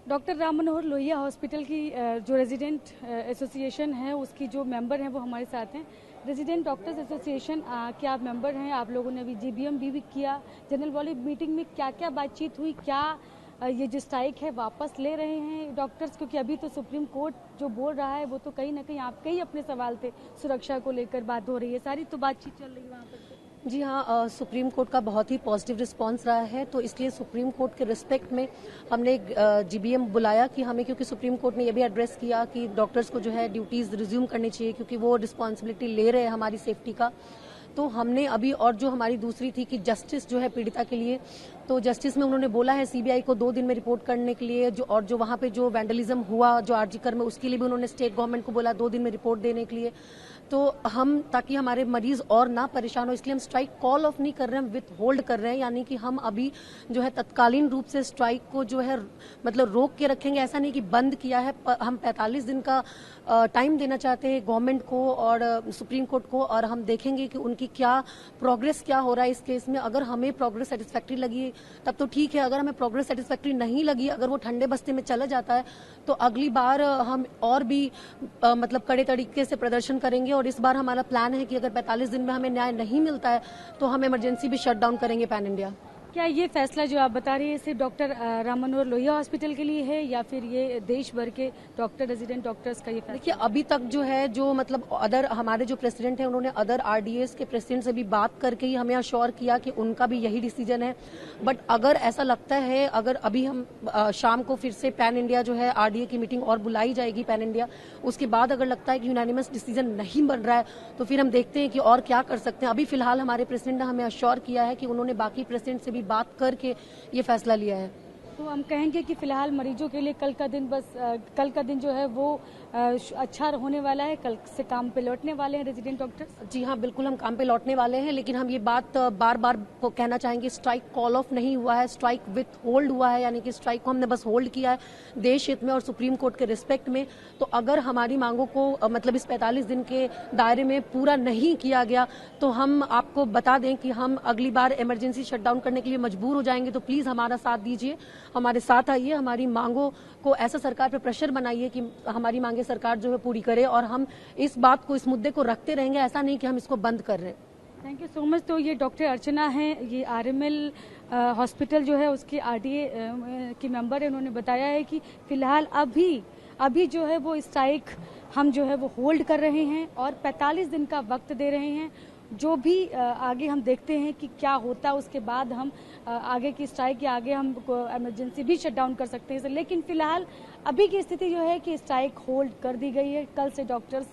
Doctor Ram Manohar Lohia hospital की जो resident association है उसकी जो मेंबर हैं वो हमारे साथ हैं। रेजिडेंट डॉक्टर्स एसोसिएशन के आप मेंबर हैं, आप लोगों ने अभी जीबीएम भी किया। जनरल बॉडी मीटिंग में क्या क्या बातचीत हुई, क्या ये जो स्ट्राइक है वापस ले रहे हैं डॉक्टर्स? क्योंकि अभी तो सुप्रीम कोर्ट जो बोल रहा है वो तो कहीं ना कहीं आपके ही अपने सवाल थे, सुरक्षा को लेकर बात हो रही है, सारी तो बातचीत चल रही है वहाँ पर। जी हाँ, सुप्रीम कोर्ट का बहुत ही पॉजिटिव रिस्पांस रहा है, तो इसलिए सुप्रीम कोर्ट के रिस्पेक्ट में हमने एक जीबीएम बुलाया कि हमें, क्योंकि सुप्रीम कोर्ट ने ये भी एड्रेस किया कि डॉक्टर्स को जो है ड्यूटीज रिज्यूम करनी चाहिए क्योंकि वो रिस्पांसिबिलिटी ले रहे हैं हमारी सेफ्टी का। तो हमने अभी, और जो हमारी दूसरी थी कि जस्टिस जो है पीड़िता के लिए, तो जस्टिस में उन्होंने बोला है सीबीआई को 2 दिन में रिपोर्ट करने के लिए, जो वहाँ पे जो वैंडलिज्म हुआ जो आरजीकर में, उसके लिए भी उन्होंने स्टेट गवर्नमेंट को बोला 2 दिन में रिपोर्ट देने के लिए। तो हम, ताकि हमारे मरीज और ना परेशान हो, इसलिए हम स्ट्राइक कॉल ऑफ नहीं कर रहे हैं, विथ होल्ड कर रहे हैं। यानी कि हम अभी जो है तत्कालीन रूप से स्ट्राइक को जो है मतलब रोक के रखेंगे, ऐसा नहीं कि बंद किया है। हम 45 दिन का टाइम देना चाहते हैं गवर्नमेंट को और सुप्रीम कोर्ट को, और हम देखेंगे कि उनकी क्या प्रोग्रेस क्या हो रहा है इस केस में। अगर हमें प्रोग्रेस सेटिस्फैक्ट्री लगी तब तो ठीक है, अगर हमें प्रोग्रेस सेटिस्फैक्ट्री नहीं लगी, अगर वो ठंडे बस्ते में चला जाता है, तो अगली बार हम और भी मतलब कड़े तरीके से प्रदर्शन करेंगे। और इस बार हमारा प्लान है कि अगर 45 दिन में हमें न्याय नहीं मिलता है तो हम इमरजेंसी भी शट डाउन करेंगे पैन इंडिया। क्या ये फैसला जो आप बता रही है सिर्फ डॉक्टर राम मनोहर लोहिया हॉस्पिटल के लिए है या फिर ये देश भर के डॉक्टर, रेजिडेंट डॉक्टर्स का ये फैसला? देखिए, अभी तक जो है, जो मतलब अदर हमारे जो प्रेसिडेंट हैं, उन्होंने अदर आरडीएस के प्रेसिडेंट से भी बात करके ही हमें अश्योर किया कि उनका भी यही डिसीजन है। बट अगर ऐसा लगता है, अगर अभी हम शाम को फिर से पैन इंडिया जो है आरडीए की मीटिंग और बुलाई जाएगी पैन इंडिया, उसके बाद अगर लगता है कि यूनानिमस डिसीजन नहीं बन रहा है तो फिर हम देखते हैं कि और क्या कर सकते हैं। अभी फिलहाल हमारे प्रेसिडेंट ने हमें अश्योर किया है कि उन्होंने बाकी प्रेसिडेंट से भी बात करके ये फैसला लिया है। तो हम कहेंगे कि फिलहाल मरीजों के लिए कल का दिन कल का दिन जो है वो अच्छा होने वाला है, कल से काम पे लौटने वाले हैं रेजिडेंट डॉक्टर्स? जी हाँ, बिल्कुल हम काम पे लौटने वाले हैं, लेकिन हम ये बात बार बार कहना चाहेंगे, स्ट्राइक कॉल ऑफ नहीं हुआ है, स्ट्राइक विथ होल्ड हुआ है। यानी कि स्ट्राइक को हमने बस होल्ड किया है देश हित में और सुप्रीम कोर्ट के रिस्पेक्ट में। तो अगर हमारी मांगों को मतलब इस 45 दिन के दायरे में पूरा नहीं किया गया तो हम आपको बता दें कि हम अगली बार इमरजेंसी शटडाउन करने के लिए मजबूर हो जाएंगे। तो प्लीज हमारा साथ दीजिए, हमारे साथ आइए, हमारी मांगों को ऐसा सरकार पर प्रेशर बनाइए कि हमारी मांगे सरकार जो है पूरी करे, और हम इस बात को, इस मुद्दे को रखते रहेंगे, ऐसा नहीं कि हम इसको बंद कर रहे हैं। Thank you so much. तो ये डॉक्टर अर्चना है, ये आरएमएल हॉस्पिटल जो है उसकी आरडीए की मेंबर है। उन्होंने बताया है कि फिलहाल अभी जो है वो स्ट्राइक हम जो है वो होल्ड कर रहे हैं और 45 दिन का वक्त दे रहे हैं। जो भी आगे हम देखते हैं कि क्या होता है, उसके बाद हम आगे की स्ट्राइक या आगे हम इमरजेंसी भी शट डाउन कर सकते हैं। लेकिन फिलहाल अभी की स्थिति जो है कि स्ट्राइक होल्ड कर दी गई है। कल से डॉक्टर्स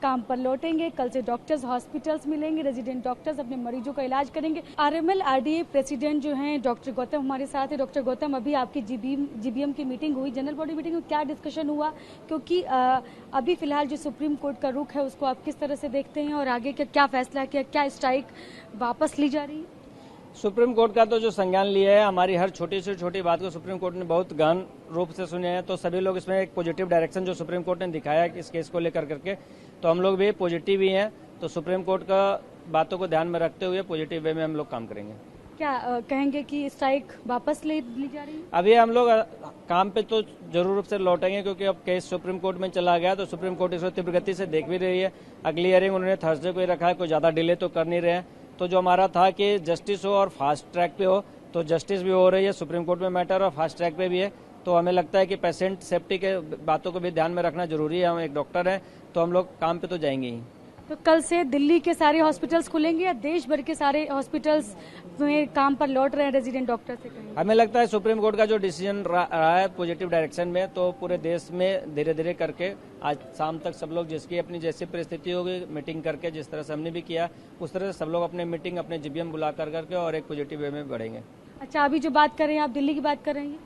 काम पर लौटेंगे, कल से डॉक्टर्स हॉस्पिटल्स मिलेंगे, रेजिडेंट डॉक्टर्स अपने मरीजों का इलाज करेंगे। आरएमएल आरडीए प्रेसिडेंट जो हैं डॉक्टर गौतम हमारे साथ है। डॉक्टर गौतम, अभी आपकी जीबीएम की मीटिंग हुई, जनरल बॉडी मीटिंग में क्या डिस्कशन हुआ? क्योंकि अभी फिलहाल जो सुप्रीम कोर्ट का रुख है उसको आप किस तरह से देखते हैं और आगे का क्या फैसला किया, क्या स्ट्राइक वापस ली जा रही है? सुप्रीम कोर्ट का तो जो संज्ञान लिया है, हमारी हर छोटी से छोटी बात को सुप्रीम कोर्ट ने बहुत गहन रूप से सुने हैं। तो सभी लोग इसमें एक पॉजिटिव डायरेक्शन जो सुप्रीम कोर्ट ने दिखाया है इस केस को लेकर करके, तो हम लोग भी पॉजिटिव ही हैं। तो सुप्रीम कोर्ट का बातों को ध्यान में रखते हुए पॉजिटिव वे में हम लोग काम करेंगे। क्या कहेंगे कि स्ट्राइक वापस ली जा रही है? अभी हम लोग काम पे तो जरूर रूप से लौटेंगे, क्योंकि अब केस सुप्रीम कोर्ट में चला गया तो सुप्रीम कोर्ट इसको तीव्र गति से देख भी रही है। अगली हियरिंग उन्होंने थर्सडे को ही रखा है, कोई ज्यादा डिले तो कर नहीं रहे हैं। तो जो हमारा था कि जस्टिस हो और फास्ट ट्रैक पे हो, तो जस्टिस भी हो रही है, सुप्रीम कोर्ट में मैटर और फास्ट ट्रैक पे भी है। तो हमें लगता है कि पेशेंट सेफ्टी के बातों को भी ध्यान में रखना जरूरी है। हम एक डॉक्टर हैं तो हम लोग काम पे तो जाएंगे ही। तो कल से दिल्ली के सारे हॉस्पिटल्स खुलेंगे या देश भर के सारे हॉस्पिटल्स में काम पर लौट रहे हैं रेजिडेंट डॉक्टर से? हमें लगता है सुप्रीम कोर्ट का जो डिसीजन रहा है पॉजिटिव डायरेक्शन में, तो पूरे देश में धीरे धीरे करके आज शाम तक सब लोग जिसकी अपनी जैसी परिस्थिति होगी मीटिंग करके, जिस तरह से हमने भी किया उस तरह से सब लोग अपने मीटिंग अपने जीबीएम बुला करके और एक पॉजिटिव वे में बढ़ेंगे। अच्छा, अभी जो बात कर रहे हैं आप दिल्ली की बात कर रहे हैं?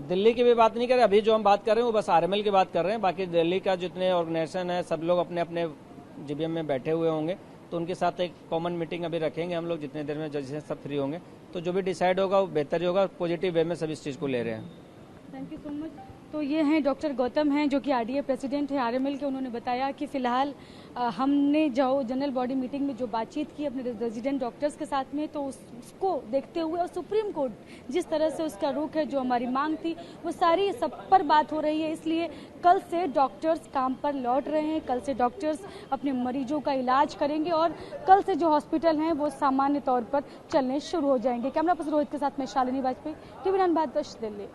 दिल्ली की भी बात नहीं कर रहे, अभी जो हम बात कर रहे हैं वो बस आरएमएल की बात कर रहे हैं। बाकी दिल्ली का जितने ऑर्गेनाइजेशन है सब लोग अपने अपने जीबीएम में बैठे हुए होंगे, तो उनके साथ एक कॉमन मीटिंग अभी रखेंगे हम लोग जितने देर में जजेस सब फ्री होंगे। तो जो भी डिसाइड होगा वो बेहतर ही होगा, पॉजिटिव वे में सब इस चीज को ले रहे हैं। Thank you so much. तो ये हैं डॉक्टर गौतम हैं जो कि आरडीए प्रेसिडेंट है आरएमएल के। उन्होंने बताया कि फिलहाल हमने जो जनरल बॉडी मीटिंग में जो बातचीत की अपने रेजिडेंट डॉक्टर्स के साथ में, तो उसको देखते हुए और सुप्रीम कोर्ट जिस तरह से उसका रुख है, जो हमारी मांग थी, वो सारी सब पर बात हो रही है। इसलिए कल से डॉक्टर्स काम पर लौट रहे हैं। कल से डॉक्टर्स अपने मरीजों का इलाज करेंगे और कल से जो हॉस्पिटल हैं वो सामान्य तौर पर चलने शुरू हो जाएंगे। कैमरा पर्सन रोहित के साथ में शालिनी वाजपेयी, TV9 भारत, दिल्ली।